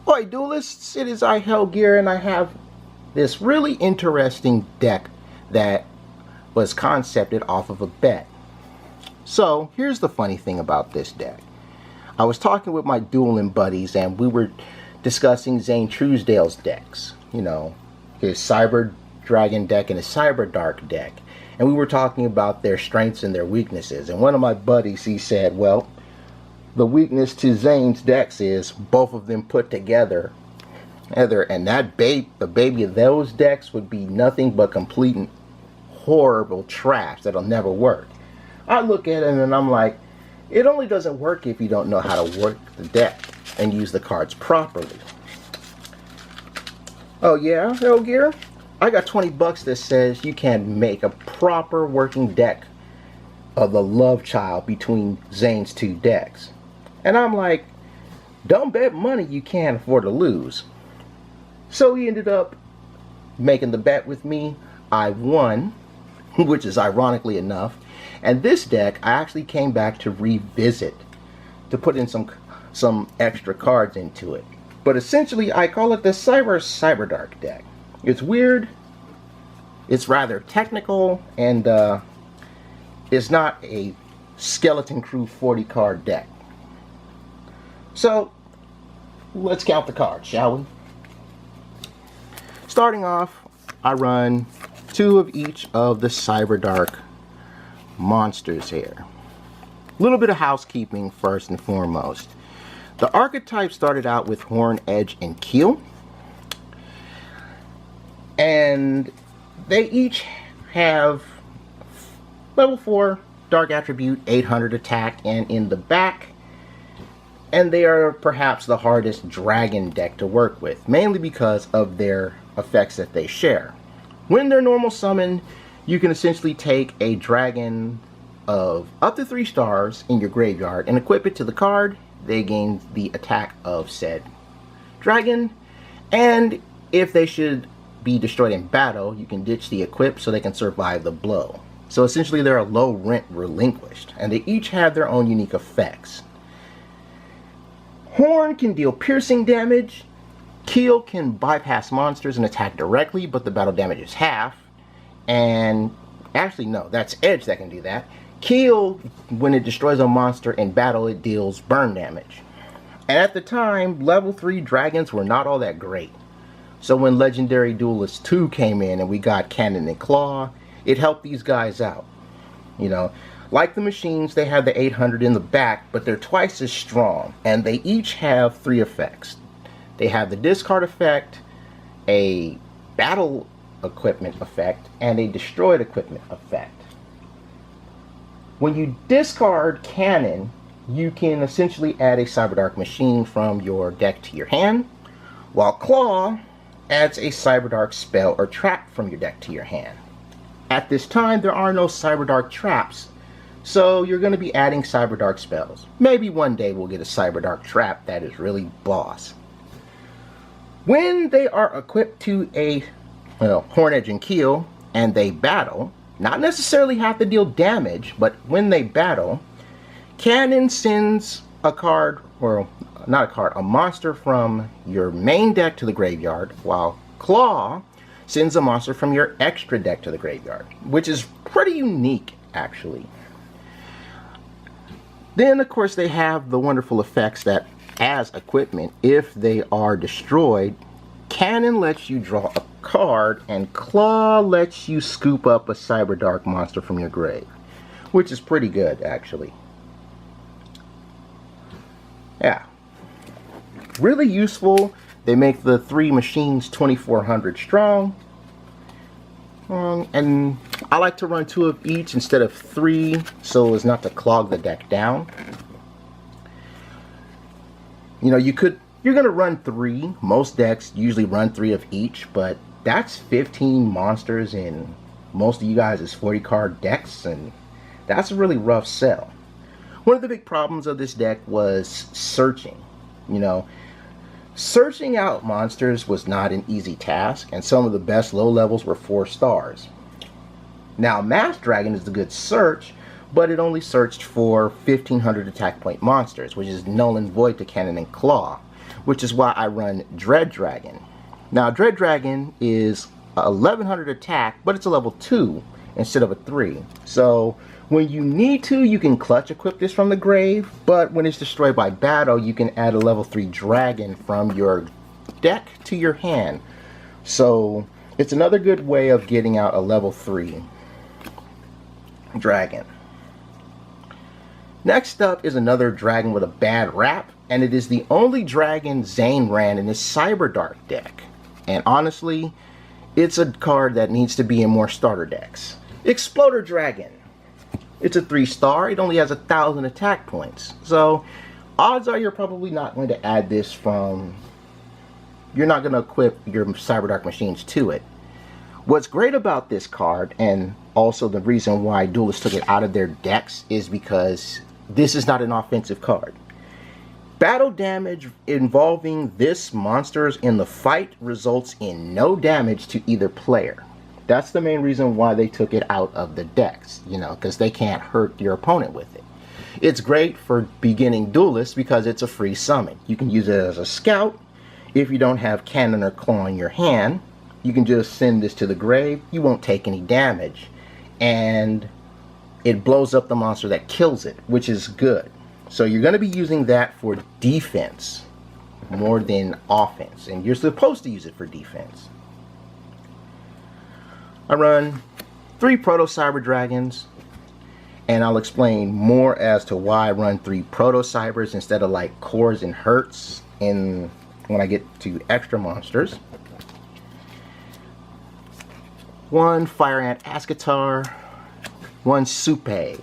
Oi duelists, it is I Hellgear, and I have this really interesting deck that was concepted off of a bet. So here's the funny thing about this deck. I was talking with my dueling buddies and we were discussing Zane Truesdale's decks. You know, his Cyber Dragon deck and his Cyber Dark deck. And we were talking about their strengths and their weaknesses. And one of my buddies, he said, well, the weakness to Zane's decks is both of them put together. And the baby of those decks would be nothing but complete and horrible trash that'll never work. I look at it and I'm like, it only doesn't work if you don't know how to work the deck and use the cards properly. Oh yeah, Hellgear? I got 20 bucks that says you can make a proper working deck of the love child between Zane's two decks. And I'm like, don't bet money you can't afford to lose. So he ended up making the bet with me. I won, which is ironically enough. And this deck I actually came back to revisit, to put in some extra cards into it. But essentially I call it the Cyber Dark deck. It's weird, it's rather technical, and it's not a Skeleton Crew 40 card deck. So let's count the cards, shall we? Starting off, I run 2 of each of the Cyber Dark monsters here. A little bit of housekeeping first and foremost. The archetype started out with Horn, Edge, and Keel. And they each have level 4 Dark Attribute, 800 attack, and in the back. And they are perhaps the hardest dragon deck to work with, mainly because of their effects that they share. When they're normal summoned, you can essentially take a dragon of up to 3 stars in your graveyard and equip it to the card. They gain the attack of said dragon, and if they should be destroyed in battle, you can ditch the equip so they can survive the blow. So essentially they're a low rent relinquished, and they each have their own unique effects. Horn can deal piercing damage. Keel can bypass monsters and attack directly, but the battle damage is half. And actually no, that's Edge that can do that. Keel, when it destroys a monster in battle, it deals burn damage. And at the time, level 3 dragons were not all that great. So when Legendary Duelist 2 came in and we got Cannon and Claw, it helped these guys out. You know, like the machines, they have the 800 in the back, but they're twice as strong. And they each have 3 effects. They have the discard effect, a battle equipment effect, and a destroyed equipment effect. When you discard Cannon, you can essentially add a Cyber Dark machine from your deck to your hand, while Claw adds a Cyber Dark spell or trap from your deck to your hand. At this time, there are no Cyber Dark traps, so you're going to be adding Cyber Dark spells. Maybe one day we'll get a Cyber Dark trap that is really boss. When they are equipped to a Horn, Edge, and Keel, and they battle, not necessarily have to deal damage, but when they battle, Cannon sends a card, or not a card, a monster from your main deck to the graveyard, while Claw sends a monster from your extra deck to the graveyard, which is pretty unique, actually. Then, of course, they have the wonderful effects that, as equipment, if they are destroyed, Cannon lets you draw a card, and Claw lets you scoop up a Cyber Dark monster from your grave, which is pretty good, actually. Yeah. Really useful. They make the 3 machines 2400 strong. And I like to run 2 of each instead of 3 so as not to clog the deck down. You know, you're going to run 3. Most decks usually run 3 of each, but that's 15 monsters in most of you guys' 40 card decks, and that's a really rough sell. One of the big problems of this deck was searching. You know, searching out monsters was not an easy task, and some of the best low levels were 4 stars. Now, Mass Dragon is a good search, but it only searched for 1500 attack point monsters, which is null and void to Cannon and Claw. which is why I run Dread Dragon. Now, Dread Dragon is 1100 attack, but it's a level 2 instead of a 3. So when you need to, you can clutch equip this from the grave, but when it's destroyed by battle, you can add a level 3 dragon from your deck to your hand. So it's another good way of getting out a level 3 dragon. Next up is another dragon with a bad rap, and it is the only dragon Zane ran in his Cyberdark deck. And honestly, it's a card that needs to be in more starter decks. Exploder Dragon. It's a 3-star. It only has 1,000 attack points. So odds are you're probably not going to add this from... You're not going to equip your Cyberdark machines to it. What's great about this card, and also the reason why duelists took it out of their decks, is because this is not an offensive card. Battle damage involving this monsters in the fight results in no damage to either player. That's the main reason why they took it out of the decks, you know, because they can't hurt your opponent with it. It's great for beginning duelists because it's a free summon. You can use it as a scout. If you don't have cannon or claw in your hand, you can just send this to the grave. You won't take any damage. And it blows up the monster that kills it, which is good. So you're going to be using that for defense more than offense. And you're supposed to use it for defense. I run 3 Proto Cyber Dragons. And I'll explain more as to why I run 3 Proto Cybers instead of like cores and hertz when I get to extra monsters. 1 Fire Ant Ascatar. 1 Supe.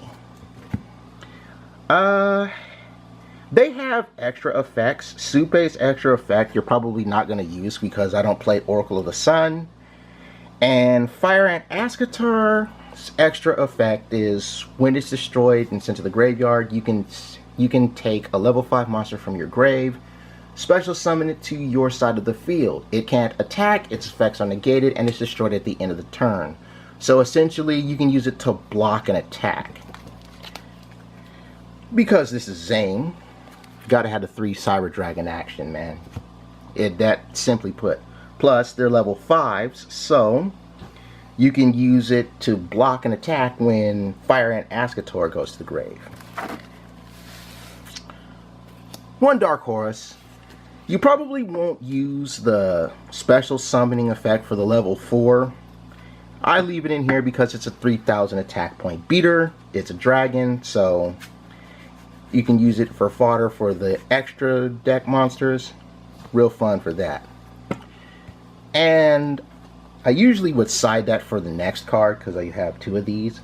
They have extra effects. Supe's extra effect you're probably not going to use because I don't play Oracle of the Sun. And Fire Ant Ascatar's extra effect is when it's destroyed and sent to the graveyard, you can take a level 5 monster from your grave, special summon it to your side of the field. It can't attack, its effects are negated, and it's destroyed at the end of the turn. So essentially, you can use it to block an attack. Because this is Zane, gotta have the 3 Cyber Dragon action, man. That simply put. Plus, they're level 5s, so you can use it to block an attack when Fire Ant Ascator goes to the grave. 1 Dark Horse. You probably won't use the special summoning effect for the level 4. I leave it in here because it's a 3,000 attack point beater. It's a dragon, so you can use it for fodder for the extra deck monsters. Real fun for that. And I usually would side that for the next card because I have 2 of these.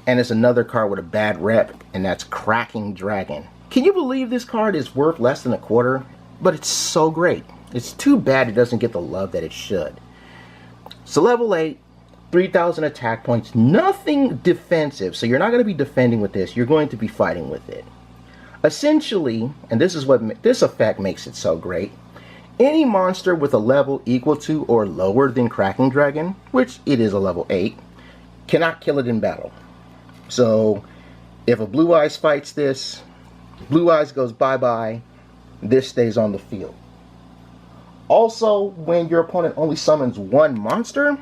And it's another card with a bad rep, and that's Cracking Dragon. Can you believe this card is worth less than a quarter? But it's so great. It's too bad it doesn't get the love that it should. So level 8, 3,000 attack points, nothing defensive. So you're not going to be defending with this. You're going to be fighting with it. Essentially, and this is what this effect makes it so great, any monster with a level equal to or lower than Cracking Dragon, which it is a level 8, cannot kill it in battle. So if a Blue Eyes fights this, Blue Eyes goes bye-bye, this stays on the field. Also, when your opponent only summons 1 monster,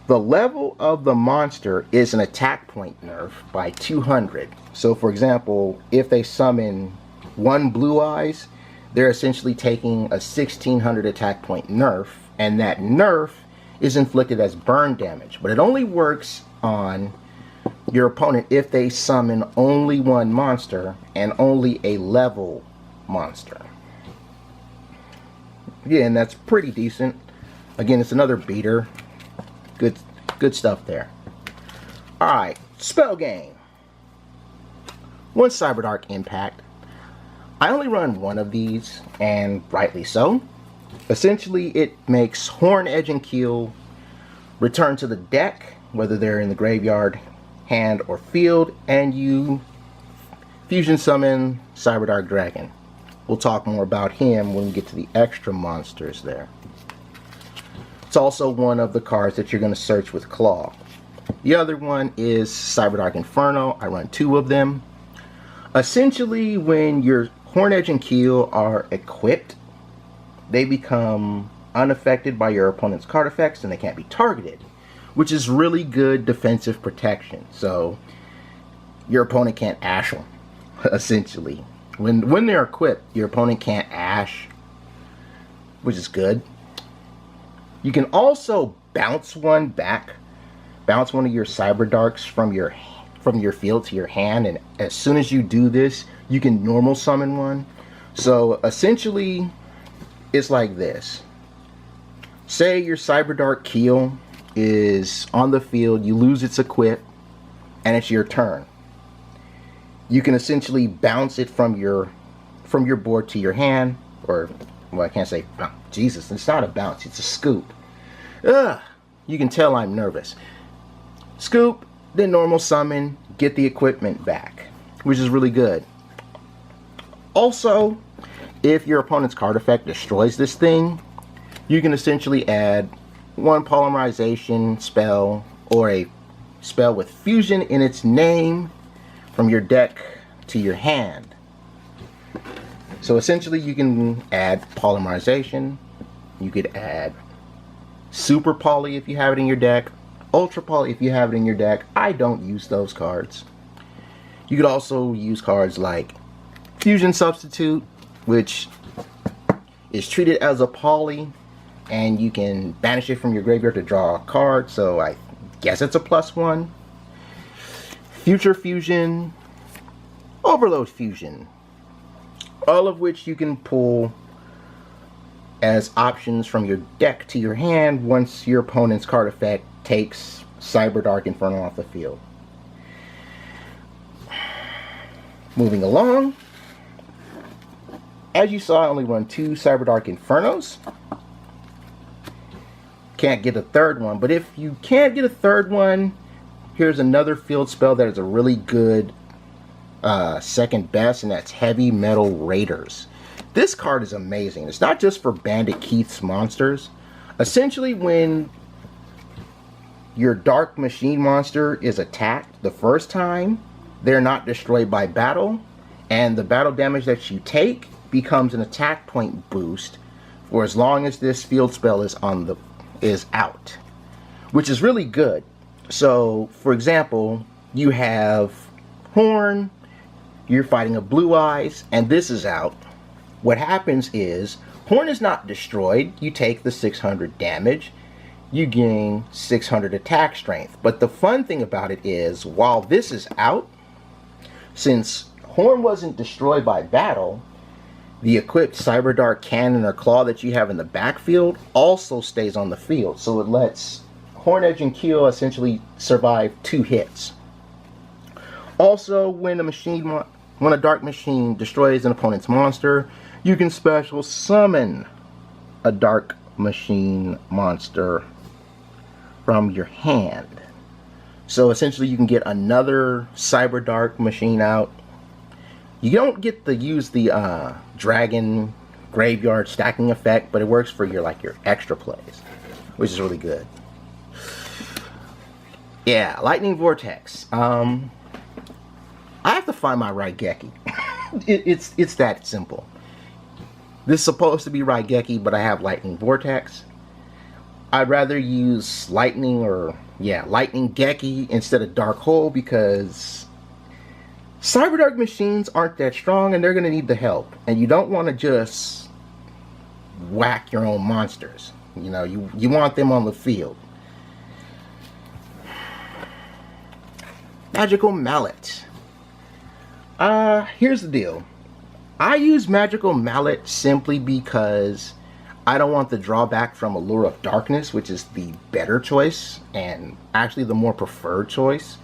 the level of the monster is an attack point nerf by 200. So for example, if they summon 1 Blue Eyes, they're essentially taking a 1600 attack point nerf, and that nerf is inflicted as burn damage. But it only works on your opponent if they summon only 1 monster and only a level monster. Yeah, and that's pretty decent. Again, it's another beater. Good stuff there. Alright, Spell Game. 1 Cyberdark Impact. I only run 1 of these, and rightly so. Essentially, it makes Horn, Edge, and Keel return to the deck, whether they're in the graveyard, hand, or field, and you fusion summon Cyberdark Dragon. We'll talk more about him when we get to the extra monsters there. It's also one of the cards that you're going to search with Claw. The other one is Cyberdark Inferno. I run 2 of them. Essentially, when your Horn Edge and Keel are equipped, they become unaffected by your opponent's card effects and they can't be targeted, which is really good defensive protection. So your opponent can't ash them, essentially. When they're equipped, your opponent can't ash, which is good. You can also bounce one of your Cyber Darks from your field to your hand, and as soon as you do this, you can normal summon one. So essentially, it's like this. Say your Cyber Dark Keel is on the field, you lose its equip, and it's your turn. You can essentially bounce it from your board to your hand, or, well, I can't say, Jesus, it's not a bounce, it's a scoop. Ugh, you can tell I'm nervous. Scoop, then normal summon, get the equipment back, which is really good. Also, if your opponent's card effect destroys this thing, you can essentially add one polymerization spell or a spell with fusion in its name from your deck to your hand. So essentially you can add polymerization, you could add super poly if you have it in your deck, ultra poly if you have it in your deck. I don't use those cards. You could also use cards like fusion substitute, which is treated as a poly, and you can banish it from your graveyard to draw a card, so I guess it's a +1. Future fusion, overload fusion, all of which you can pull as options from your deck to your hand once your opponent's card effect takes Cyber Dark Inferno off the field. Moving along, as you saw, I only run 2 Cyber Dark Infernos. Can't get a third one, but if you can't get a third one, here's another field spell that is a really good second best, and that's Heavy Metal Raiders. This card is amazing. It's not just for Bandit Keith's monsters. Essentially, when your Dark Machine monster is attacked the first time, they're not destroyed by battle, and the battle damage that you take becomes an attack point boost for as long as this field spell is out, which is really good. So, for example, you have Horn, you're fighting a Blue Eyes, and this is out. What happens is, Horn is not destroyed, you take the 600 damage, you gain 600 attack strength. But the fun thing about it is, while this is out, since Horn wasn't destroyed by battle, the equipped Cyber Dark Cannon or Claw that you have in the backfield also stays on the field. So it lets Horn Edge and Keel essentially survive 2 hits. Also, when a Dark Machine destroys an opponent's monster, you can special summon a Dark Machine monster from your hand. So essentially you can get another Cyber Dark Machine out. You don't get to use the Dragon Graveyard stacking effect, but it works for your extra plays, which is really good. Yeah, Lightning Vortex. I have to find my Raigeki. It's that simple. This is supposed to be Raigeki, but I have Lightning Vortex. I'd rather use Lightning Geki instead of Dark Hole, because Cyber Dark Machines aren't that strong and they're going to need the help. And you don't want to just whack your own monsters. You know, you want them on the field. Magical Mallet. Here's the deal. I use Magical Mallet simply because I don't want the drawback from Allure of Darkness, which is the better choice and actually the more preferred choice.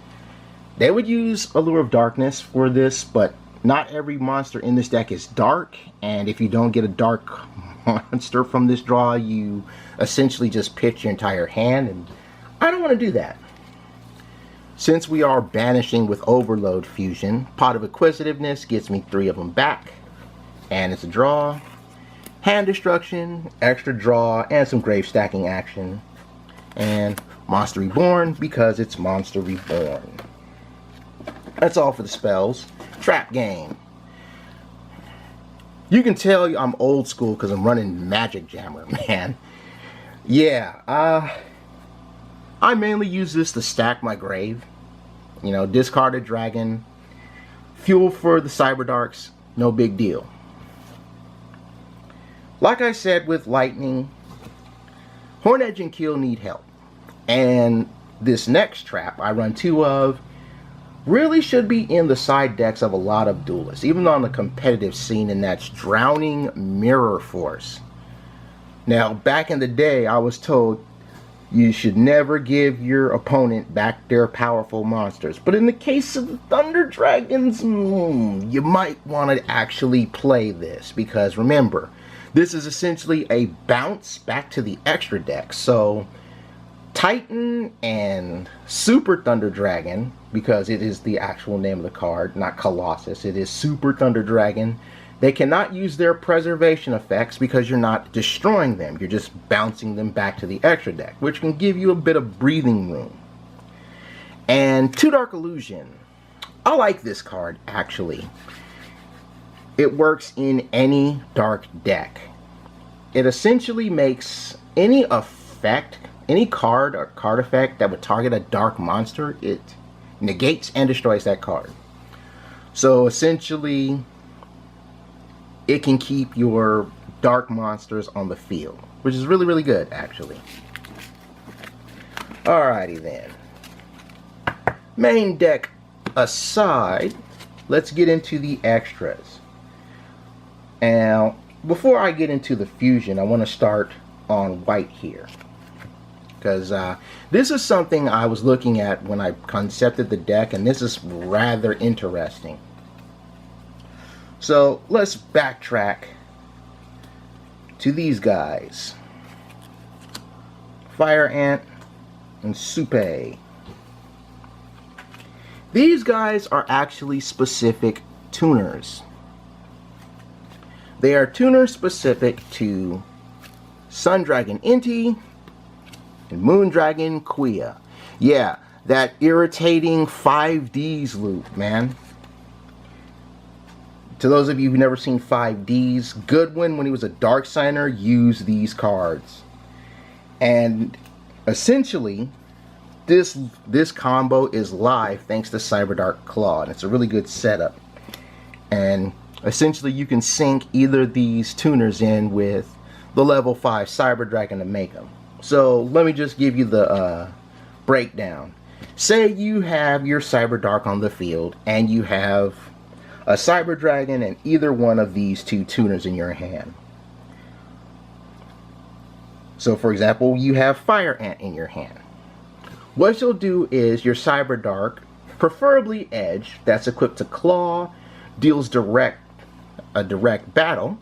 They would use Allure of Darkness for this, but not every monster in this deck is dark, and if you don't get a dark monster from this draw, you essentially just pitch your entire hand, and I don't want to do that. Since we are banishing with Overload Fusion, Pot of Acquisitiveness gets me 3 of them back, and it's a draw. Hand Destruction, extra draw, and some grave stacking action. And Monster Reborn, because it's Monster Reborn. That's all for the spells. Trap Game. You can tell I'm old school because I'm running Magic Jammer, man. Yeah, I mainly use this to stack my grave. You know, discard a dragon, fuel for the Cyberdarks, no big deal. Like I said with Lightning, Hornedge and Keel need help. And this next trap I run 2 of really should be in the side decks of a lot of duelists, even on the competitive scene, and that's Drowning Mirror Force. Now, back in the day, I was told you should never give your opponent back their powerful monsters. But in the case of the Thunder Dragons, you might want to actually play this, because remember, this is essentially a bounce back to the extra deck. So Titan and Super Thunder Dragon, because it is the actual name of the card, not Colossus, it is Super Thunder Dragon, they cannot use their preservation effects because you're not destroying them. You're just bouncing them back to the extra deck, which can give you a bit of breathing room. And Too Dark Illusion. I like this card, actually. It works in any dark deck. It essentially makes any effect, any card or card effect that would target a dark monster, it negates and destroys that card. So essentially, it can keep your dark monsters on the field, which is really, really good, actually. Alrighty then. Main deck aside, let's get into the extras. Now, before I get into the fusion, I want to start on white here, because this is something I was looking at when I concepted the deck, and this is rather interesting. So let's backtrack to these guys, Fire Ant and Supe. These guys are actually specific tuners. They are tuners specific to Sun Dragon Inti and Moon Dragon Quia. Yeah, that irritating 5Ds loop, man. To those of you who've never seen 5Ds, Goodwin, when he was a Dark Signer, used these cards. And essentially, this combo is live thanks to Cyberdark Claw, and it's a really good setup. And essentially, you can sync either of these tuners in with the level 5 Cyber Dragon to make them. So let me just give you the breakdown. Say you have your Cyberdark on the field, and you have a Cyber Dragon and either one of these 2 tuners in your hand. So for example, you have Fire Ant in your hand. What you'll do is your Cyberdark, preferably Edge, that's equipped to Claw, deals a direct battle.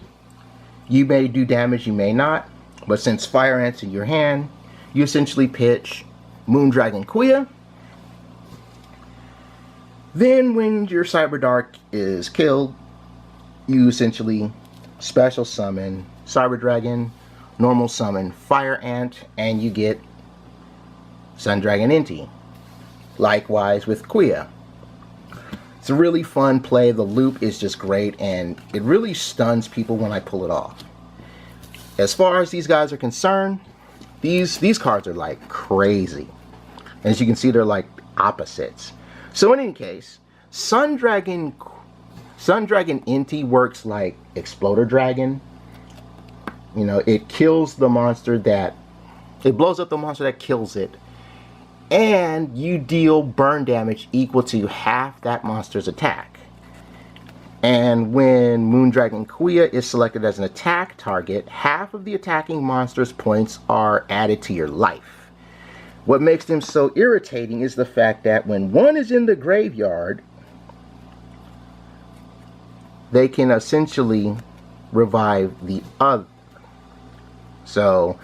You may do damage, you may not, but since Fire Ant's in your hand, you essentially pitch Moon Dragon Quia. Then when your Cyberdark is killed, you essentially special summon Cyber Dragon, normal summon Fire Ant, and you get Sun Dragon Inti. Likewise with Quia. It's a really fun play. The loop is just great, and it really stuns people when I pull it off. As far as these guys are concerned, these cards are like crazy. As you can see, they're like opposites. So in any case, Sun Dragon Inti works like Exploder Dragon. You know, it kills the monster that, it blows up the monster that kills it, and you deal burn damage equal to half that monster's attack. And when Moon Dragon Quia is selected as an attack target, half of the attacking monster's points are added to your life. What makes them so irritating is the fact that when one is in the graveyard, they can essentially revive the other. So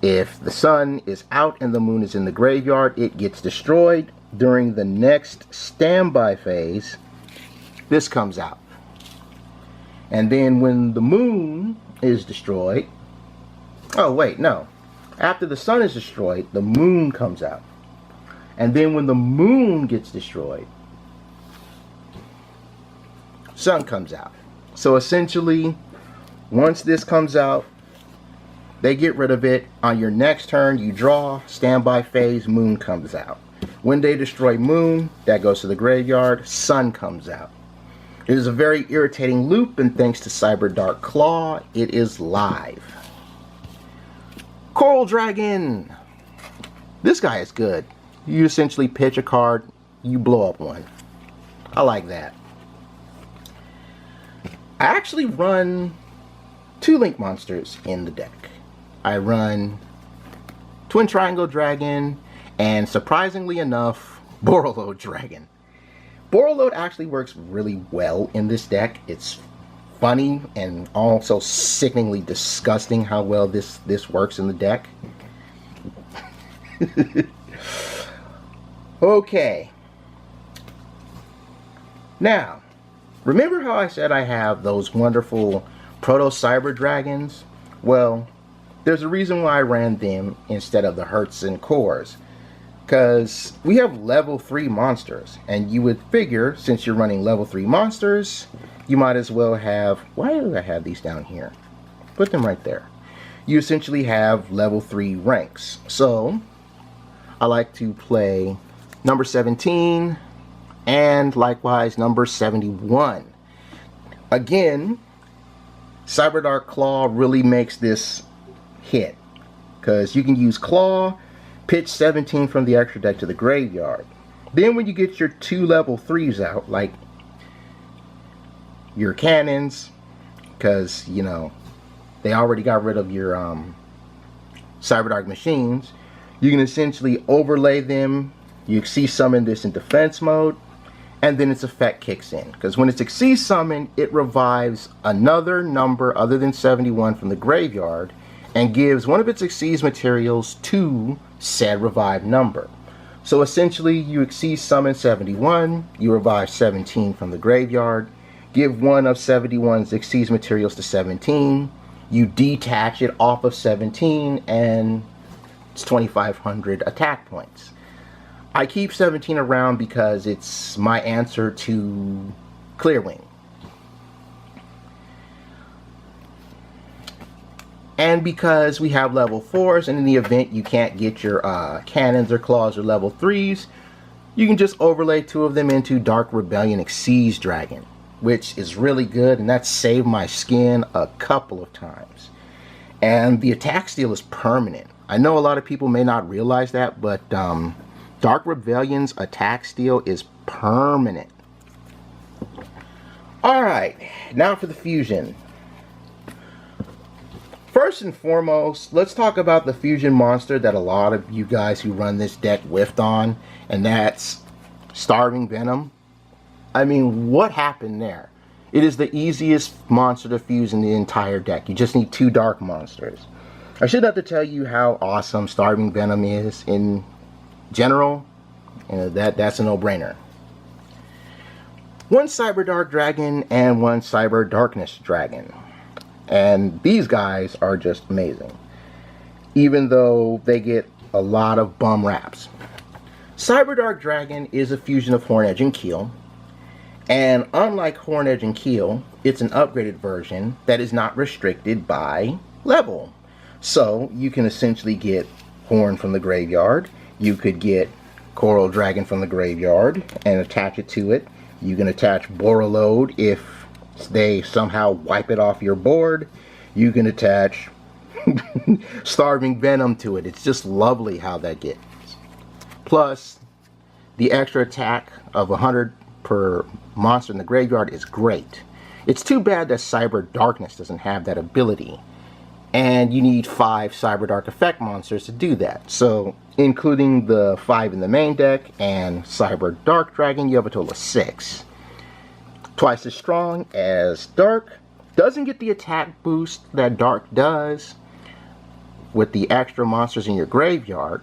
if the sun is out and the moon is in the graveyard, it gets destroyed. During the next standby phase, this comes out. And then when the moon is destroyed, oh wait, no. After the sun is destroyed, the moon comes out. And then when the moon gets destroyed, sun comes out. So essentially, Once this comes out, they get rid of it. On your next turn, you draw, standby phase, Moon comes out. When they destroy Moon, that goes to the graveyard, Sun comes out. It is a very irritating loop, and thanks to Cyber Dark Claw, it is live. Coral Dragon! This guy is good. You essentially pitch a card, you blow up one. I like that. I actually run 2 Link monsters in the deck. I run Twin Triangle Dragon and, surprisingly enough, Borreload Dragon. Borreload actually works really well in this deck. It's funny and also sickeningly disgusting how well this works in the deck. Okay. Now, remember how I said I have those wonderful Proto-Cyber Dragons? Well, there's a reason why I ran them instead of the Hertz and Cores. Because we have level 3 monsters, and you would figure, since you're running level 3 monsters, you might as well have... Why do I have these down here? Put them right there. You essentially have level 3 ranks. So, I like to play number 17, and likewise number 71. Again, Cyber Dark Claw really makes this hit, because you can use Claw, pitch 17 from the extra deck to the graveyard. Then when you get your 2 level 3s out, like your cannons, because, you know, they already got rid of your Cyber Dark machines, you can essentially overlay them. You Exceed Summon this in defense mode, and then its effect kicks in. Because when it's Exceed Summon, it revives another number other than 71 from the graveyard, and gives one of its Exceed materials to said revived number. So essentially, you Exceed Summon 71, you revive 17 from the graveyard, give one of 71's Exceed materials to 17, you detach it off of 17, and it's 2,500 attack points. I keep 17 around because it's my answer to Clearwing. And because we have level 4s, and in the event you can't get your cannons or claws or level 3s, you can just overlay 2 of them into Dark Rebellion Exceeds Dragon, which is really good, and that's saved my skin a couple of times. And the attack steal is permanent. I know a lot of people may not realize that, but Dark Rebellion's attack steal is permanent. Alright, now for the fusion. First and foremost, let's talk about the fusion monster that a lot of you guys who run this deck whiffed on, and that's Starving Venom. I mean, what happened there? It is the easiest monster to fuse in the entire deck. You just need 2 dark monsters. I should have to tell you how awesome Starving Venom is in general. That's a no-brainer. 1 Cyber Dark Dragon and 1 Cyber Darkness Dragon. And these guys are just amazing, even though they get a lot of bum raps. Cyber Dark Dragon is a fusion of Horn Edge and Keel, and unlike Horn Edge and Keel, it's an upgraded version that is not restricted by level. So you can essentially get Horn from the graveyard, you could get Coral Dragon from the graveyard and attach it to it. You can attach Borreload if they somehow wipe it off your board. You can attach Starving Venom to it. It's just lovely how that gets. Plus, the extra attack of 100 per monster in the graveyard is great. It's too bad that Cyber Darkness doesn't have that ability. And you need 5 Cyber Dark effect monsters to do that. So, including the 5 in the main deck and Cyber Dark Dragon, you have a total of 6. Twice as strong as Dark. Doesn't get the attack boost that Dark does with the extra monsters in your graveyard.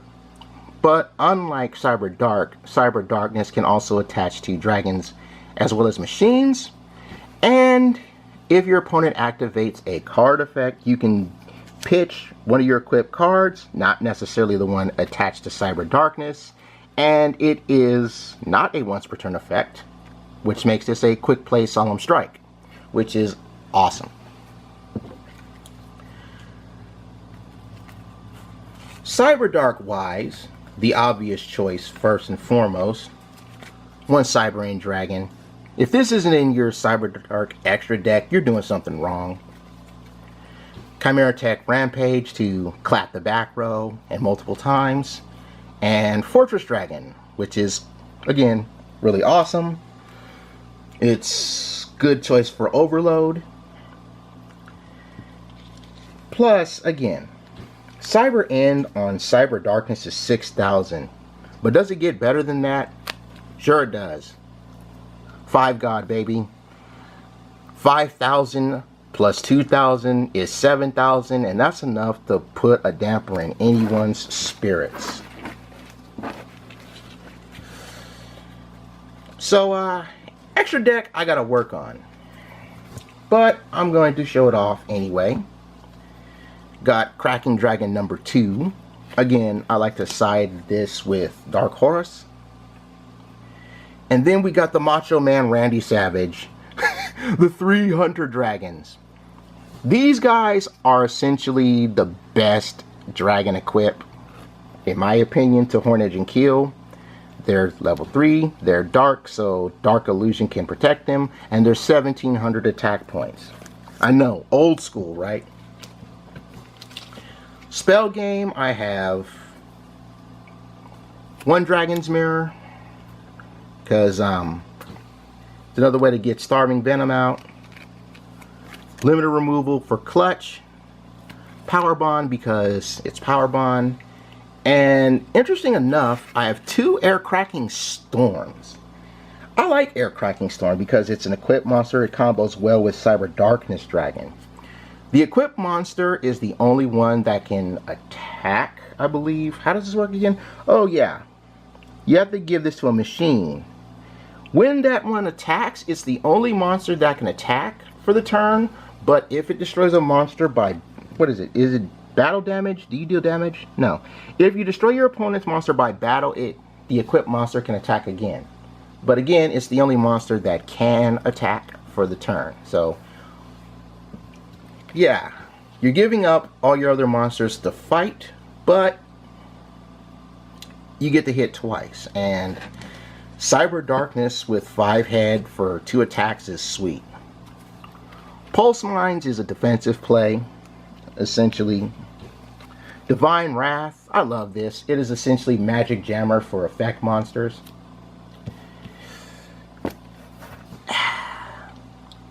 But unlike Cyber Dark, Cyber Darkness can also attach to dragons as well as machines. And if your opponent activates a card effect, you can pitch one of your equipped cards, not necessarily the one attached to Cyber Darkness, and it is not a once per turn effect, which makes this a quick play Solemn Strike, which is awesome. Cyberdark wise, the obvious choice first and foremost, one Cyber Dragon. If this isn't in your Cyberdark extra deck, you're doing something wrong. Chimera Tech Rampage to clap the back row and multiple times. And Fortress Dragon, which is, again, really awesome. It's good choice for overload. Plus, again, Cyber End on Cyber Darkness is 6,000. But does it get better than that? Sure it does. 5 God, baby. 5,000 plus 2,000 is 7,000, and that's enough to put a damper in anyone's spirits. So, extra deck I gotta work on. But I'm going to show it off anyway. Got Cracking Dragon number 2. Again, I like to side this with Dark Horse. And then we got the Macho Man Randy Savage, the 3 Hunter Dragons. These guys are essentially the best dragon equip, in my opinion, to Hornage and kill. They're level 3, they're dark, so Dark Illusion can protect them, and they're 1,700 attack points. I know, old school, right? Spell game, I have 1 Dragon's Mirror, because it's another way to get Starving Venom out. Limited removal for Clutch. Power Bond because it's Power Bond. And interesting enough, I have 2 Air Cracking Storms. I like Air Cracking Storm because it's an equipped monster. It combos well with Cyber Darkness Dragon. The equipped monster is the only one that can attack, I believe. How does this work again? Oh yeah. You have to give this to a machine. When that one attacks, it's the only monster that can attack for the turn. But if it destroys a monster by, what is it? Is it battle damage? Do you deal damage? No. If you destroy your opponent's monster by battle, the equipped monster can attack again. But again, it's the only monster that can attack for the turn. So, yeah. You're giving up all your other monsters to fight, but you get to hit twice. And Cyber Darkness with 5 head for 2 attacks is sweet. Pulse Mines is a defensive play, essentially. Divine Wrath, I love this. It is essentially Magic Jammer for effect monsters.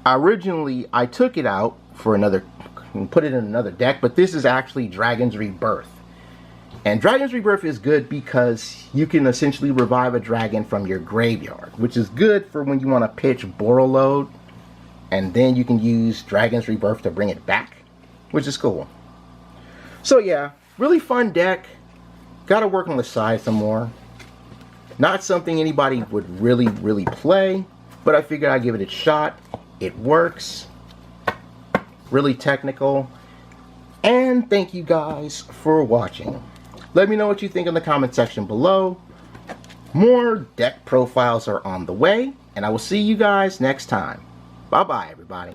Originally, I took it out for another, put it in another deck, but this is actually Dragon's Rebirth. And Dragon's Rebirth is good because you can essentially revive a dragon from your graveyard, which is good for when you want to pitch Borreload, and then you can use Dragon's Rebirth to bring it back, which is cool. So yeah, really fun deck. Gotta work on the size some more. Not something anybody would really play, but I figured I'd give it a shot. It works. Really technical. And thank you guys for watching. Let me know what you think in the comment section below. More deck profiles are on the way, and I will see you guys next time. Bye-bye, everybody.